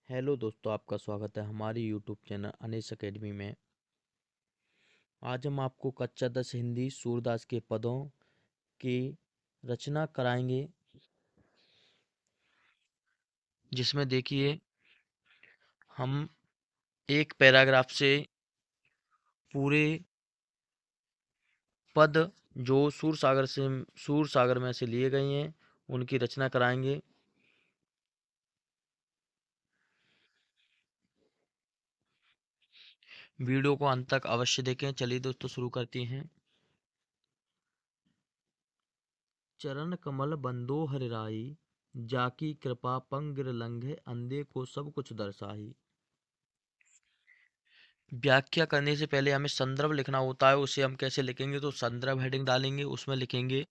Hello दोस्तों, आपका स्वागत है हमारी यूट्यूब चैनल अनीस अकेडमी में। आज हम आपको कक्षा 10 हिंदी सूरदास के पदों की रचना कराएंगे, जिसमें देखिए हम एक पैराग्राफ से पूरे पद जो सूर सागर में से लिए गए हैं उनकी रचना कराएंगे। वीडियो को अंत तक अवश्य देखें। चलिए दोस्तों, शुरू करते हैं। चरण कमल बंदो हरिराई, जाकी कृपा पंगिर लंघे, अंधे को सब कुछ दर्शाई। व्याख्या करने से पहले हमें संदर्भ लिखना होता है। उसे हम कैसे लिखेंगे? तो संदर्भ हेडिंग डालेंगे, उसमें लिखेंगे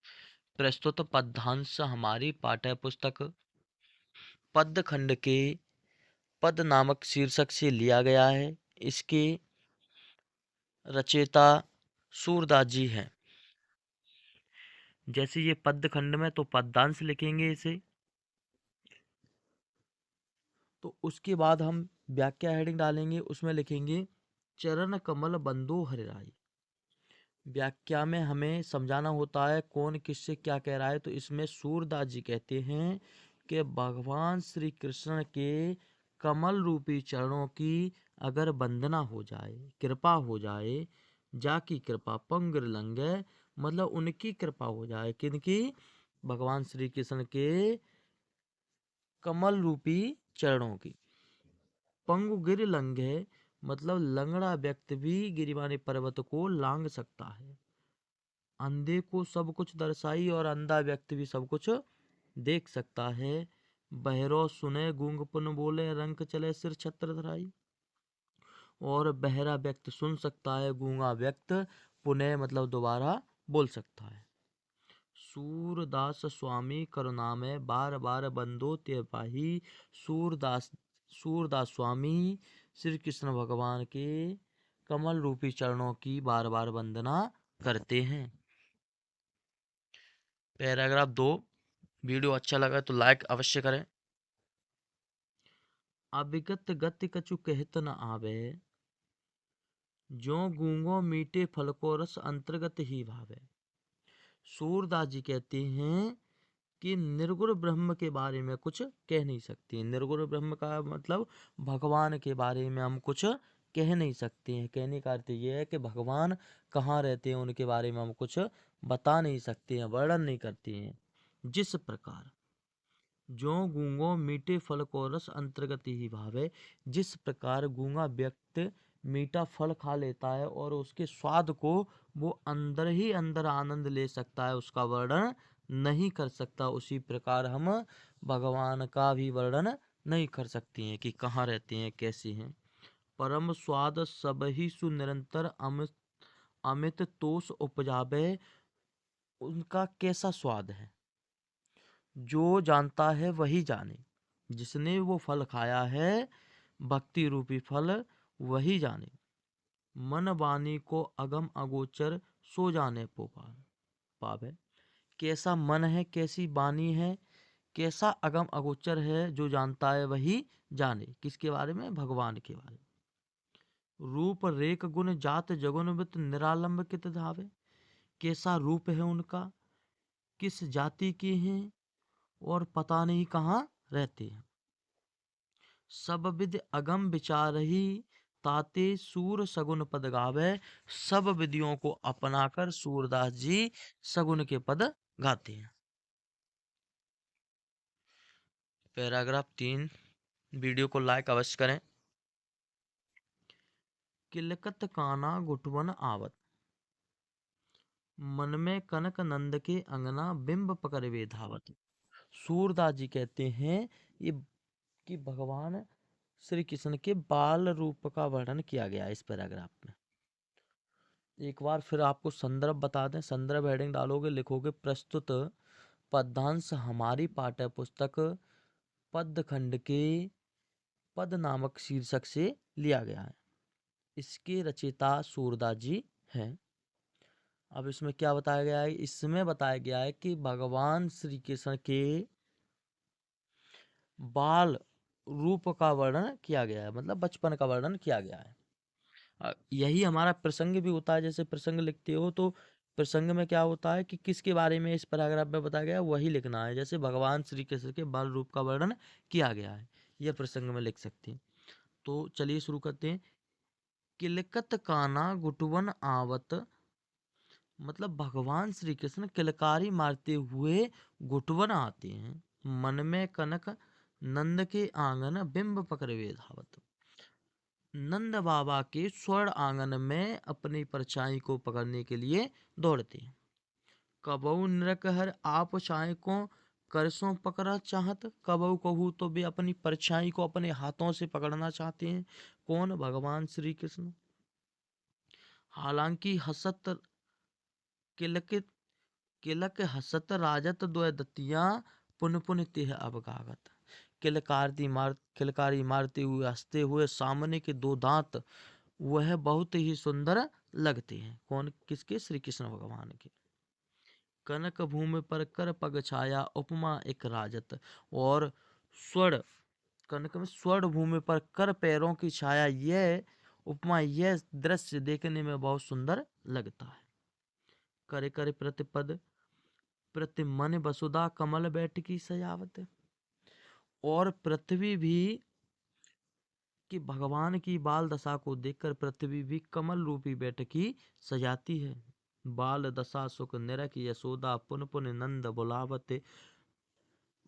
प्रस्तुत पद्यांश हमारी पाठ्य पुस्तक पद खंड के पद नामक शीर्षक से लिया गया है। इसके रचयिता सूरदास जी हैं। जैसे ये पद खंड में, तो पद्यांश लिखेंगे इसे। तो उसके बाद हम व्याख्या हेडिंग डालेंगे, उसमें लिखेंगे चरण कमल बंदो हरिराई। व्याख्या में हमें समझाना होता है कौन किससे क्या कह रहा है। तो इसमें सूरदास जी कहते हैं कि भगवान श्री कृष्ण के कमल रूपी चरणों की अगर वंदना हो जाए, कृपा हो जाए, जाकी कृपा पंग लंघे, मतलब उनकी कृपा हो जाए। किनकी? भगवान श्री कृष्ण के कमल रूपी चरणों की। पंगु गिर लंघे, मतलब लंगड़ा व्यक्ति भी गिरिवानी पर्वत को लांग सकता है। अंधे को सब कुछ दर्शाई, और अंधा व्यक्ति भी सब कुछ देख सकता है। बहरो सुने गूंग पुन बोले, रंक चले सिर छत्र धराई। और बहरा व्यक्ति सुन सकता है, गूंगा व्यक्ति पुनः मतलब दोबारा बोल सकता है। सूरदास स्वामी करुणामय, बार बार बंदो ते पाही। सूरदास सूरदास स्वामी श्री कृष्ण भगवान के कमल रूपी चरणों की बार बार वंदना करते हैं। पैराग्राफ 2। वीडियो अच्छा लगा तो लाइक अवश्य करें। अविगत गति कछु कहत न आवे, जो गूंगो मीठे फल को रस अंतर्गत ही भावे। सूरदास जी कहते हैं कि निर्गुण ब्रह्म के बारे में कुछ कह नहीं सकते। निर्गुण ब्रह्म का मतलब भगवान के बारे में हम कुछ कह नहीं सकते हैं। कहने का अर्थ यह है कि भगवान कहाँ रहते हैं उनके बारे में हम कुछ बता नहीं सकते हैं, वर्णन नहीं करते हैं। जिस प्रकार जो गूंगो मीठे फल को रस अंतर्गत ही भावे, जिस प्रकार गूंगा व्यक्ति मीठा फल खा लेता है और उसके स्वाद को वो अंदर ही अंदर आनंद ले सकता है, उसका वर्णन नहीं कर सकता, उसी प्रकार हम भगवान का भी वर्णन नहीं कर सकते हैं कि कहाँ रहते हैं, कैसे हैं। परम स्वाद सब ही सुनिरंतर अमित अमित तोष उपजावे। उनका कैसा स्वाद है, जो जानता है वही जाने। जिसने वो फल खाया है, भक्ति रूपी फल, वही जाने। मन वाणी को अगम अगोचर, सो जाने पावे। कैसा मन है, कैसी वाणी है, कैसा अगम अगोचर है, जो जानता है वही जाने। किसके बारे में? भगवान के बारे में। रूप रेख गुण जात जगुन वित, निरालंब कित धावे। कैसा रूप है उनका, किस जाति के हैं, और पता नहीं कहाँ रहते हैं। सब विद अगम विचारही, ताते सूर सगुन पद गावे। सब विधियों को अपनाकर सूरदास जी सगुन के पद गाते हैं। पैराग्राफ 3। वीडियो को लाइक अवश्य करें। किलकत काना घुटवन आवत, मन में कनक नंद के अंगना, बिंब पकड़ वे धावत। सूरदास जी कहते हैं ये कि भगवान श्री कृष्ण के बाल रूप का वर्णन किया गया है इस पैराग्राफ में। एक बार फिर आपको संदर्भ बता दें। संदर्भ हेडिंग डालोगे, लिखोगे प्रस्तुत पद्यांश हमारी पाठ्य पुस्तक पद खंड के पद नामक शीर्षक से लिया गया है। इसके रचयिता सूरदास जी हैं। अब इसमें क्या बताया गया है? इसमें बताया गया है कि भगवान श्री कृष्ण के बाल रूप का वर्णन किया गया है, मतलब बचपन का वर्णन किया गया है। यही हमारा प्रसंग भी होता है। जैसे प्रसंग लिखते हो तो प्रसंग में क्या होता है कि किसके बारे में इस पैराग्राफ में बताया गया है वही लिखना है। जैसे भगवान श्री कृष्ण के बाल रूप का वर्णन किया गया है, यह प्रसंग में लिख सकते हैं। तो चलिए शुरू करते हैं। किलकत काना गुटवन आवत, मतलब भगवान श्री कृष्ण किलकारी मारते हुए गुटवन आते हैं। मन में कनक नंद के आंगन बिंब पकड़वे धावत, नंद बाबा के स्वर्ण आंगन में अपनी परछाई को पकड़ने के लिए दौड़ते हैं। कबहू नृकहर आप छाए को करसों पकड़ा चाहत, कबहू कहू तो वे अपनी परछाई को अपने हाथों से पकड़ना चाहते हैं। कौन? भगवान श्री कृष्ण। हालांकि हसत किलक किलक हसत राजत द्वय दतियां, पुन पुन तिह अवगागत। किलकारी मारते हुए हंसते हुए सामने के दो दांत वह बहुत ही सुंदर लगते हैं। कौन? किसके? श्री कृष्ण भगवान के। कनक भूमि पर कर पग छाया उपमा एक राजत, और स्वर्ण, कनक में स्वर्ण भूमि पर कर पैरों की छाया, यह उपमा, यह दृश्य देखने में बहुत सुंदर लगता है। करे करे प्रतिपद प्रति मन वसुधा कमल बैठ की सजावत, और पृथ्वी भी कि भगवान की बाल दशा को देखकर पृथ्वी भी कमल रूपी बैठकी सजाती है। बाल दशा सुख निरख यशोदा पुन पुन नंद बुलावते,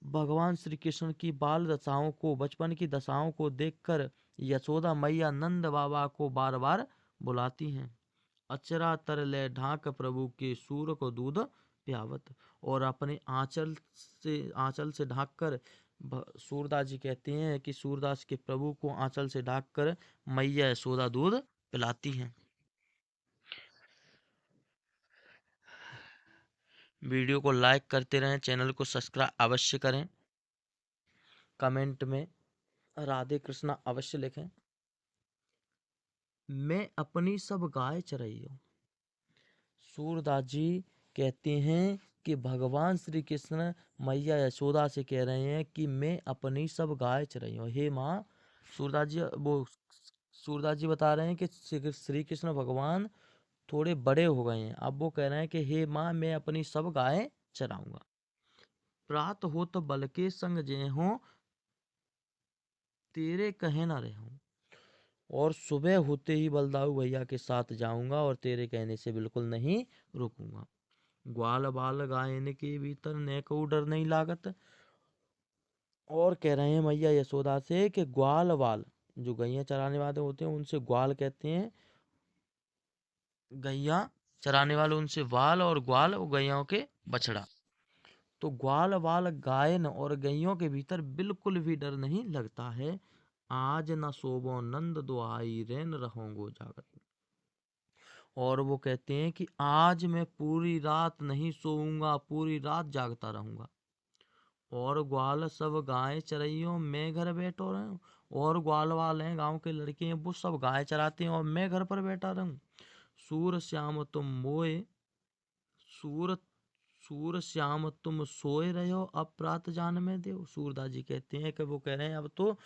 भगवान श्री कृष्ण की बाल दशाओं को, बचपन की दशाओं को देखकर यशोदा मैया नंद बाबा को बार बार बुलाती हैं। अचरा तर ले ढाक प्रभु के सूर को दूध पियावत, और अपने आंचल से ढाककर, सूरदास जी कहते हैं कि सूरदास के प्रभु को आंचल से ढाककर मैया यशोदा दूध पिलाती हैं। वीडियो को लाइक करते रहें, चैनल को सब्सक्राइब अवश्य करें, कमेंट में राधे कृष्णा अवश्य लिखें। मैं अपनी सब गाय चराई हूँ। सूरदास जी कहते हैं कि भगवान श्री कृष्ण मैया यशोदा से कह रहे हैं कि मैं अपनी सब गाय चराई हूँ। हे माँ, सूरदास जी बता रहे हैं कि श्री कृष्ण भगवान थोड़े बड़े हो गए हैं। अब वो कह रहे हैं कि हे माँ, मैं अपनी सब गाय चराऊंगा। प्रात हो तो बल के संग जे हो, तेरे कहे ना रहूं, और सुबह होते ही बलदाऊ भैया के साथ जाऊंगा और तेरे कहने से बिल्कुल नहीं रुकूंगा। ग्वाल बाल गायन के भीतर न को डर नहीं लागत, और कह रहे हैं मैया यशोदा से कि ग्वाल बाल, जो गैया चराने वाले होते हैं उनसे ग्वाल कहते हैं, गैया चराने वाले उनसे वाल, और ग्वाल वो गैयाओं के बछड़ा। तो ग्वाल वाल गायन और गैयों के भीतर बिल्कुल भी डर नहीं लगता है। आज न सोबो नंद दुआई रैन रहोगो जागत, और वो कहते हैं कि आज मैं पूरी रात नहीं सोऊंगा, पूरी रात जागता रहूंगा। और ग्वाल सब गाय चराइयों मैं घर बैठो रहूं, और ग्वाल वाल हैं, गांव के लड़के हैं, वो सब गाय चराते हैं और मैं घर पर बैठा रहूं। सूर श्याम तुम मोए, सूर सूर श्याम तुम सोए रहे हो, अब प्रात जान में दे। सूरदास जी कहते हैं कि वो कह रहे हैं अब तो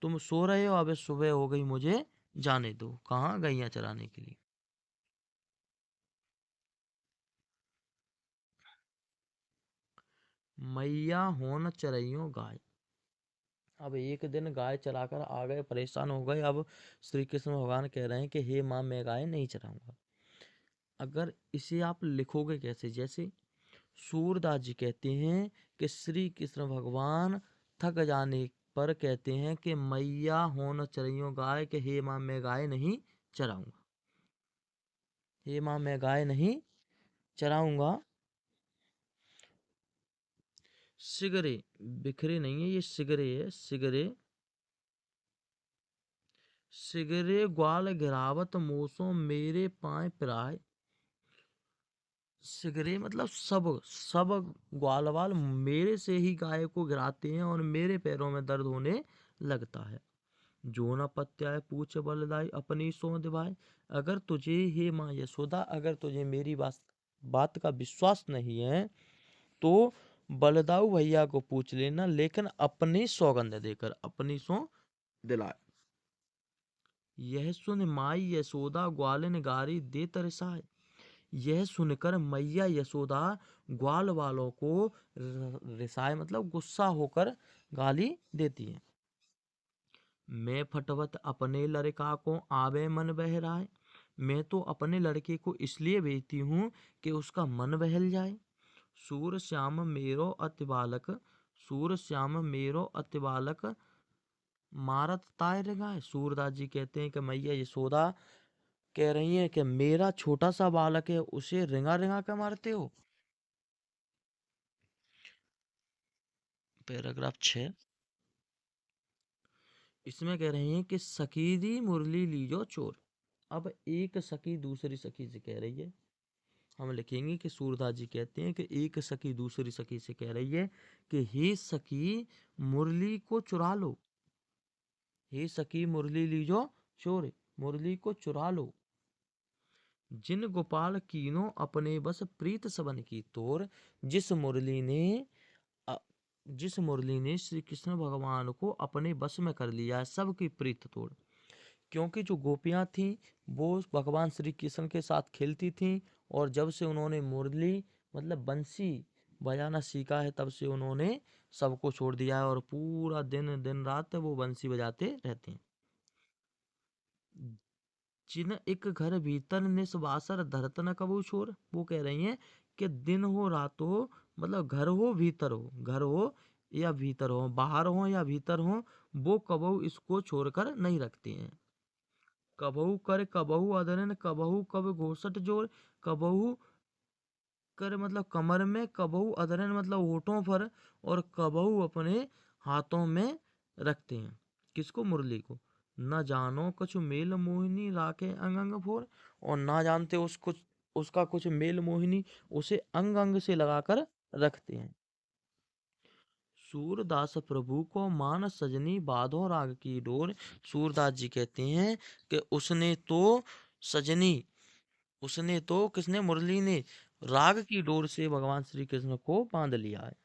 तुम सो रहे हो, अब सुबह हो गई, मुझे जाने दो। कहाँ? गैया चराने के लिए। मैया हो न चरइयो गाय, अब एक दिन गाय चराकर आ गए, परेशान हो गए। अब श्री कृष्ण भगवान कह रहे हैं कि हे माँ, मैं गाय नहीं चराऊंगा। अगर इसे आप लिखोगे कैसे? जैसे सूरदास जी कहते हैं कि श्री कृष्ण भगवान थक जाने पर कहते हैं कि मैया हो न चरइयो गाय, के हे माँ, मैं गाय नहीं चराऊंगा। हे माँ, मैं गाय नहीं चराऊंगा। सिगरे, बिखरे नहीं है, ये सिगरे है, सिगरे सिगरे ग्वाल गिरावत मोसो मेरे पाए पिराए। सिगरे मतलब सब सब ग्वाल वाल मेरे से ही गाय को गिराते हैं और मेरे पैरों में दर्द होने लगता है। जो न पत्याय पूछ बलदाई अपनी सो दिवाए, अगर तुझे, हे माँ यशोदा, अगर तुझे मेरी बात का विश्वास नहीं है तो बलदाऊ भैया को पूछ लेना, लेकिन अपनी सौगंध देकर, अपनी सौ दिलाए। यह सुन माई यशोदा ग्वालिन गारी दे तरसाए। यह सुनकर मैया यशोदा ग्वाल वालों को रिसाए मतलब गुस्सा होकर गाली देती है। मैं फटवत अपने लड़का को आवे मन बहराए। मैं तो अपने लड़के को इसलिए भेजती हूँ कि उसका मन बहल जाए। सूर श्याम मेरो अति बालक, सूर श्याम मेरो अति बालक मारत ताय रिंगाए। सूरदास जी कहते हैं कि मैया यशोदा कह रही है कि मेरा छोटा सा बालक है, उसे रिंगा रिंगा कर मारते हो। पैराग्राफ 6 इसमें कह रहे हैं कि सकीरी मुरली लीजो चोर। अब एक सखी दूसरी सखी से कह रही है, हम लिखेंगे कि सूरदास जी कहते हैं कि एक सखी दूसरी सखी से कह रही है कि हे सखी मुरली को चुरा लो, हे सखी मुरली लीजो चोर, मुरली को चुरा लो। जिन गोपाल कीनो अपने बस प्रीत सबन की तोर। जिस मुरली ने अ, जिस मुरली ने श्री कृष्ण भगवान को अपने बस में कर लिया है, सबकी प्रीत तोड़। क्योंकि जो गोपियां थीं वो भगवान श्री कृष्ण के साथ खेलती थीं, और जब से उन्होंने मुरली मतलब बंसी बजाना सीखा है, तब से उन्होंने सबको छोड़ दिया है और पूरा दिन दिन रात वो बंसी बजाते रहते हैं। जिन एक घर भीतर निस्वासर धरत न कबू छोर। वो कह रही हैं कि दिन हो रात हो, मतलब घर हो भीतर हो, घर हो या भीतर हो, बाहर हो या भीतर हो, वो कबहू इसको छोड़कर नहीं रखते हैं। कबहू कर कबहू अधरन, कबहू कब घोसट जोर। कबहू कर मतलब कमर में, कबहू अधरन मतलब होठों पर, और कबहू अपने हाथों में रखते हैं। किसको? मुरली को। न जानो कुछ मेल मोहिनी राखे अंग अंग फोर। और ना जानते उसका कुछ मेल मोहिनी उसे अंग अंग से लगाकर रखते हैं। सूरदास प्रभु को मान सजनी बाधो राग की डोर। सूरदास जी कहते हैं कि उसने तो सजनी, उसने तो किसने? मुरली ने राग की डोर से भगवान श्री कृष्ण को बांध लिया है।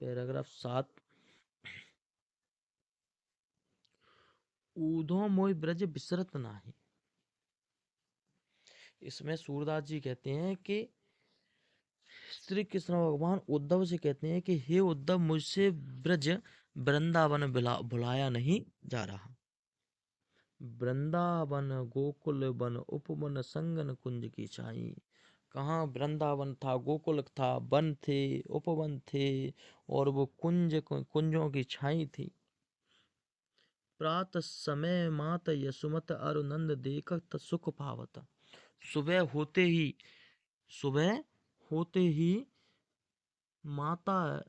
पैराग्राफ 7 ऊधो मोय ब्रज बिसरत नाही। इसमें सूरदास जी कहते हैं कि श्री कृष्ण भगवान उद्धव से कहते हैं कि हे उद्धव, मुझसे ब्रज वृंदावन भुलाया नहीं जा रहा। वृंदावन गोकुल बन उपवन संगन कुंज की छाई। कहाँ वृंदावन था, गोकुल था, वन थे, उपवन थे, और वो कुंजों की छाई थी। प्रात समय मात यशुमत अरु नंद देखत सुख पावत। सुबह होते ही, सुबह होते ही माता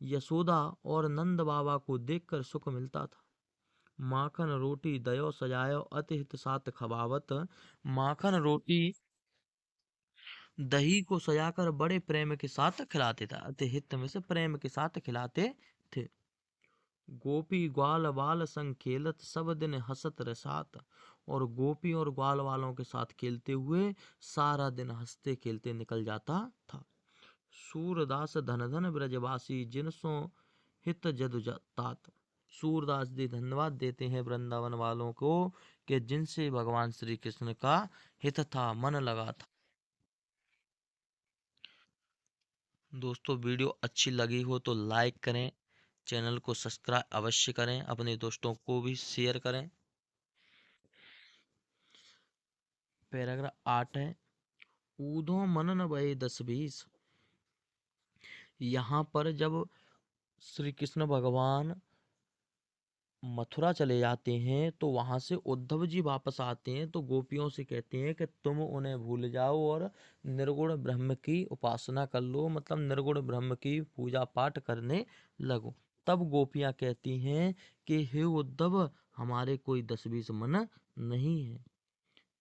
यशोदा और नंद बाबा को देखकर सुख मिलता था। माखन रोटी दयो सजायो अति हित साथ खवावत। माखन रोटी दही को सजाकर बड़े प्रेम के साथ खिलाते थे। अति हित में से प्रेम के साथ खिलाते थे। गोपी ग्वाल बाल संग खेलत सब दिन हसत रसात। और गोपी और ग्वाल वालों के साथ खेलते हुए सारा दिन हंसते खेलते निकल जाता था। सूरदास धन धन ब्रजवासी जिनसो हित जदु तात। सूरदास जी धन्यवाद देते हैं वृंदावन वालों को कि जिनसे भगवान श्री कृष्ण का हित था, मन लगा था। दोस्तों वीडियो अच्छी लगी हो तो लाइक करें, चैनल को सब्सक्राइब अवश्य करें, अपने दोस्तों को भी शेयर करें। पैराग्राफ 8 है ऊधो मनन भय 10-20। यहाँ पर जब श्री कृष्ण भगवान मथुरा चले जाते हैं तो वहां से उद्धव जी वापस आते हैं, तो गोपियों से कहते हैं कि तुम उन्हें भूल जाओ और निर्गुण ब्रह्म की उपासना कर लो, मतलब निर्गुण ब्रह्म की पूजा पाठ करने लगो। तब गोपियां कहती हैं कि हे उद्धव, हमारे कोई 10-20 मन नहीं है।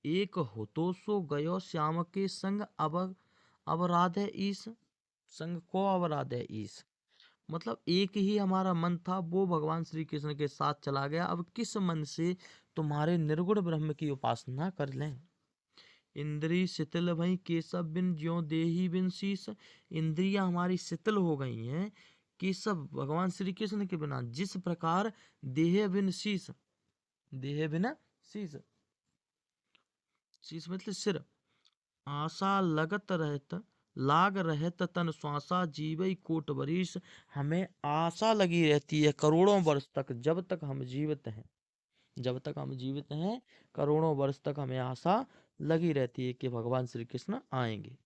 एक हो तो सो गयो श्याम के संग, अब राधे ईस। संग को अब राधे ईस, मतलब एक ही हमारा मन था, वो भगवान श्री कृष्ण के साथ चला गया। अब किस मन से तुम्हारे निर्गुण ब्रह्म की उपासना कर लें। इंद्री शिथिल भई केशव बिन ज्यों देहि बिन शीस। इंद्रियां हमारी शिथिल हो गई हैं केशव भगवान श्री कृष्ण के बिना, जिस प्रकार देह बिन शीस, देह बिना शीस, शीस मतलब सिर, आशा लगत रहत, लाग रहत तन श्वासा जीवई कोट वरीस। हमें आशा लगी रहती है करोड़ों वर्ष तक, जब तक हम जीवित हैं, जब तक हम जीवित हैं करोड़ों वर्ष तक हमें आशा लगी रहती है कि भगवान श्री कृष्ण आएंगे।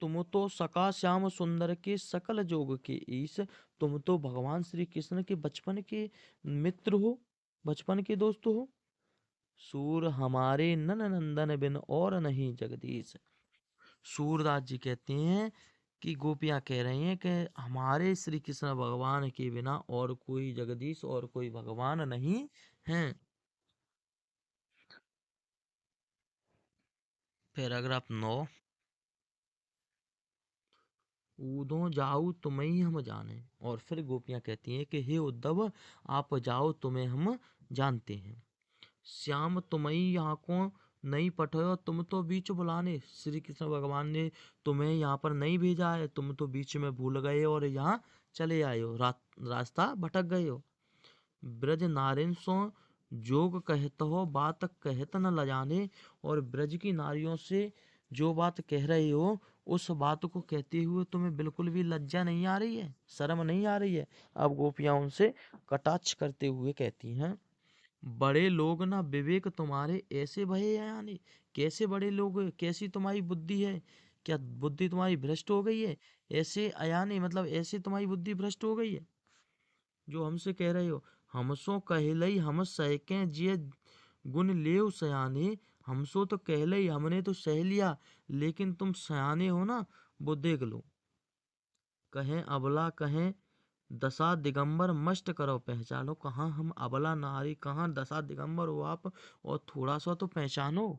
तुम तो सका श्याम सुंदर के सकल जोग के ईश। तुम तो भगवान श्री कृष्ण के बचपन के मित्र हो, बचपन के दोस्त हो। सूर हमारे नन नंदन बिन और नहीं जगदीश। सूरदास जी कहते हैं कि गोपियां कह रही हैं कि हमारे श्री कृष्ण भगवान के बिना और कोई जगदीश और कोई भगवान नहीं है। पैराग्राफ 9। ऊधो जाऊ तुम्हें हम जाने। और फिर गोपियां कहती हैं कि हे उद्धव, आप जाओ, तुम्हें हम जानते हैं। श्याम तुम्हें आंखों नहीं पठायो, तुम तो बीच बुलाने। श्री कृष्ण भगवान ने तुम्हें यहाँ पर नहीं भेजा है, तुम तो बीच में भूल गए और यहाँ चले आए हो, रास्ता भटक गए हो। ब्रज नारिन सो जोग कहत हो, बात कहत न लजाने। और ब्रज की नारियों से जो बात कह रहे हो, उस बात को कहते हुए तुम्हें बिल्कुल भी लज्जा नहीं आ रही है, शर्म नहीं आ रही है। अब गोपियां उनसे कटाक्ष करते हुए कहती हैं, बड़े लोग ना विवेक तुम्हारे ऐसे भये हैं यानी, कैसे बड़े लोग, कैसी तुम्हारी बुद्धि है, क्या बुद्धि तुम्हारी भ्रष्ट हो गई है? ऐसे अयानी मतलब ऐसे तुम्हारी बुद्धि भ्रष्ट हो गई है जो हमसे कह रहे हो। हमसो कहलई हम सहके जिय गुण लेव सयाने। हमसो तो कहलई, हमने तो सह लिया, लेकिन तुम सयाने हो ना, वो देख लो। कहें अबला कहें दशा दिगंबर मस्त करो पहचानो। कहाँ हम अबला नारी, कहाँ दशा दिगंबर हो आप, और थोड़ा सा तो पहचानो।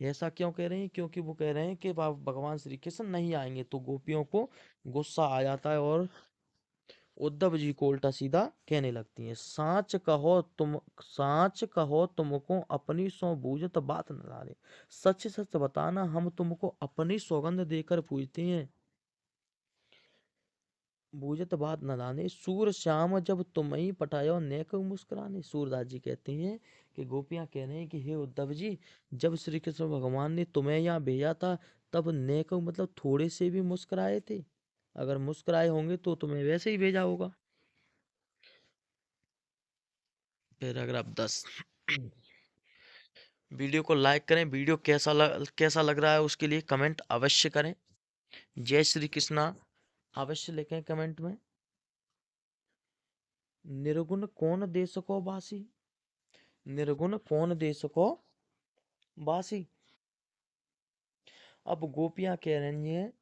ऐसा क्यों कह रहे हैं? क्योंकि वो कह रहे हैं कि भगवान श्री कृष्ण नहीं आएंगे। तो गोपियों को गुस्सा आ जाता है और उद्धव जी को उल्टा सीधा कहने लगती हैं, साच कहो तुमको अपनी सौ बूझत बात न डाले। सच सच बताना, हम तुमको अपनी सौगंध देकर पूछते हैं, बूझत बात न जाने। सूर श्याम जब तुम ही पटायो नेक मुस्कुराने। सूरदास जी कहते हैं कि गोपियां कह रहे हैं कि हे उद्धव जी, जब श्री कृष्ण भगवान ने तुम्हें यहाँ भेजा था, तब नेक मतलब थोड़े से भी मुस्कुराए थे? अगर मुस्कुराए होंगे तो तुम्हें वैसे ही भेजा होगा। पैराग्राफ 10। वीडियो को लाइक करें, वीडियो कैसा लग रहा है उसके लिए कमेंट अवश्य करें। जय श्री कृष्णा अवश्य लिखें कमेंट में। निर्गुण कौन दे सको बासी, निर्गुण कौन दे सको बासी। अब गोपियां कह रही हैं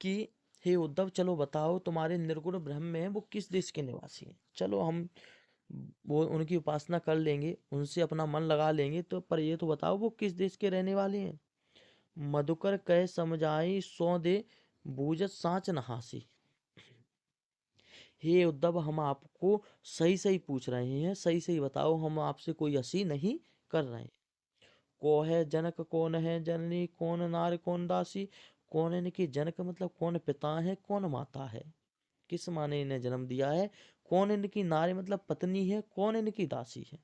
कि हे उद्धव, चलो बताओ तुम्हारे निर्गुण ब्रह्म में वो किस देश के निवासी हैं। चलो हम वो उनकी उपासना कर लेंगे, उनसे अपना मन लगा लेंगे, तो पर ये तो बताओ वो किस देश के रहने वाले हैं। मधुकर कह समझाई सो दे बूझत साँच नहासी। हे उद्धव, हम आपको सही सही पूछ रहे हैं, सही सही बताओ, हम आपसे कोई हंसी नहीं कर रहे हैं। को है जनक कौन है जननी, कौन नार कौन दासी। कौन इनके जनक मतलब कौन पिता है, कौन माता है, किस माँ ने इन्हें जन्म दिया है। कौन इनकी नारी मतलब पत्नी है, कौन इनकी दासी है।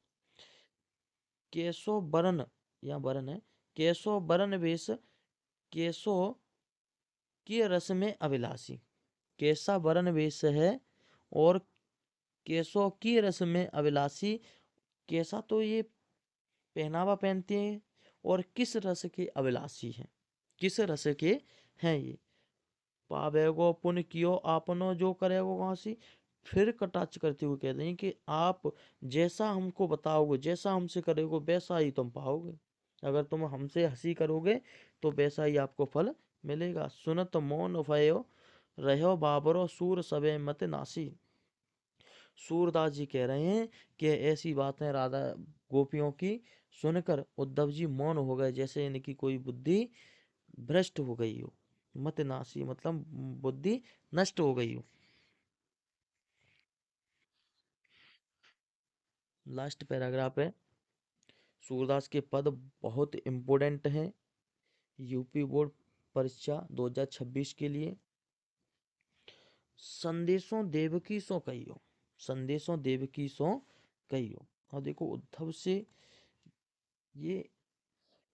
केसो बरन या बरन है, केसो बरन वेश, केसो की रस में अभिलाषी। कैसा वरण वेश है और केसों की रस में अभिलाषी। कैसा तो ये पहनावा पहनते हैं और किस रस के अभिलाषी हैं, किस रस के हैं ये। पावेगो पुण्य कियो आपनो जो करेगो घासी। फिर कटाक्ष करते हुए कहते हैं कि आप जैसा हमको बताओगे, जैसा हमसे करोगे, वैसा ही तुम पाओगे। अगर तुम हमसे हंसी करोगे तो वैसा ही आपको फल मिलेगा। सुनत मौन भयो रहो बाबरो सूर सबे मत नासी। सूरदास जी कह रहे हैं कि ऐसी बातें राधा गोपियों की सुनकर उद्धव जी मौन हो गए, जैसे इनकी कोई बुद्धि भ्रष्ट हो गई हो। मत नासी मतलब बुद्धि नष्ट हो गई हो। लास्ट पैराग्राफ है। सूरदास के पद बहुत इम्पोर्टेंट हैं यूपी बोर्ड परीक्षा 2026 के लिए। संदेशों देवकी सो कहियो, संदेशों देवकी सो कहियो। और देखो उद्धव से ये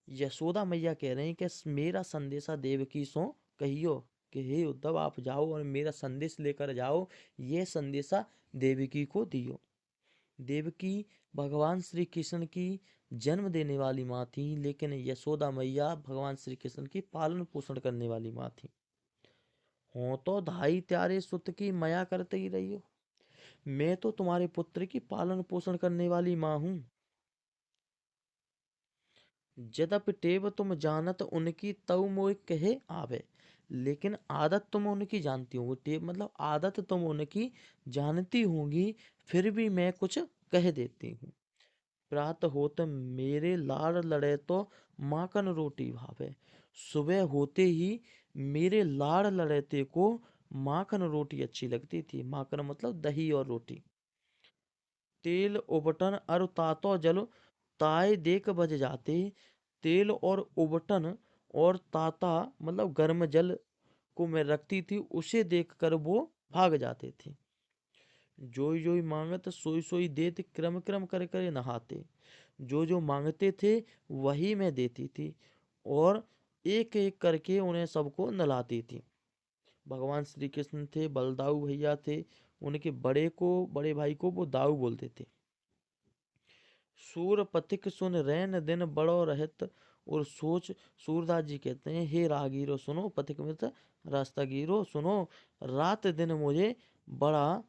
यशोदा मैया कह रहे हैं कि मेरा संदेशा देवकी सो कहियो, कि हे उद्धव आप जाओ और मेरा संदेश लेकर जाओ, ये संदेशा देवकी को दियो। देवकी भगवान श्री कृष्ण की जन्म देने वाली माँ थी, लेकिन यशोदा मैया भगवान श्री कृष्ण की पालन पोषण करने वाली माँ थी। हो तो धाई त्यारे सुत की माया करते ही रही हो, मैं तो तुम्हारे पुत्र की पालन पोषण करने वाली माँ हूं। यद्यपि टेव तुम जानत उनकी तव मोह कहे आवे, लेकिन आदत तुम उनकी जानती होंगी। टेव मतलब आदत तुम उनकी जानती होंगी, फिर भी मैं कुछ कह देती हूँ। प्रात होत मेरे लाड़ लड़े तो माखन रोटी भावे, सुबह होते ही मेरे लाड़ लड़ेते को माखन रोटी अच्छी लगती थी। माखन मतलब दही और रोटी। तेल उबटन अरु तातो जल ताए देख बज जाते। तेल और उबटन और ताता मतलब गर्म जल को मैं रखती थी, उसे देखकर वो भाग जाते थे। जोई जोई मांगत सोई सोई देते, क्रम क्रम कर कर नहाते। जो जो मांगते थे वही मैं देती थी, और एक एक करके उन्हें सबको नलाती थी। भगवान श्री कृष्ण थे, बलदाऊ भैया थे, उनके बड़े भाई को वो दाऊ बोलते थे। सूर पथिक सुन रैन दिन बड़ो रहत और सोच। सूरदास जी कहते हैं हे राहगीरो सुनो, पथिक मित्र रास्तागीरो सुनो, रात दिन मुझे बड़ा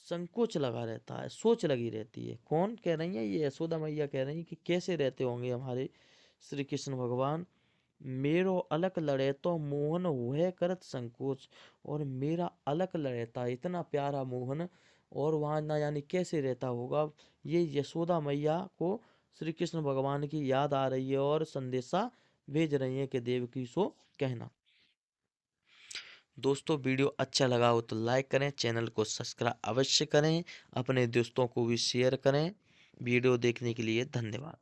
संकोच लगा रहता है, सोच लगी रहती है। कौन कह रही है? ये यशोदा मैया कह रही है कि कैसे रहते होंगे हमारे श्री कृष्ण भगवान। मेरो अलक लड़े तो मोहन वह करत संकोच, और मेरा अलक लड़ेता इतना प्यारा मोहन, और वहां ना जाने कैसे रहता होगा। ये यशोदा मैया को श्री कृष्ण भगवान की याद आ रही है और संदेशा भेज रही है कि देवकी सो कहना। दोस्तों वीडियो अच्छा लगा हो तो लाइक करें, चैनल को सब्सक्राइब अवश्य करें, अपने दोस्तों को भी शेयर करें। वीडियो देखने के लिए धन्यवाद।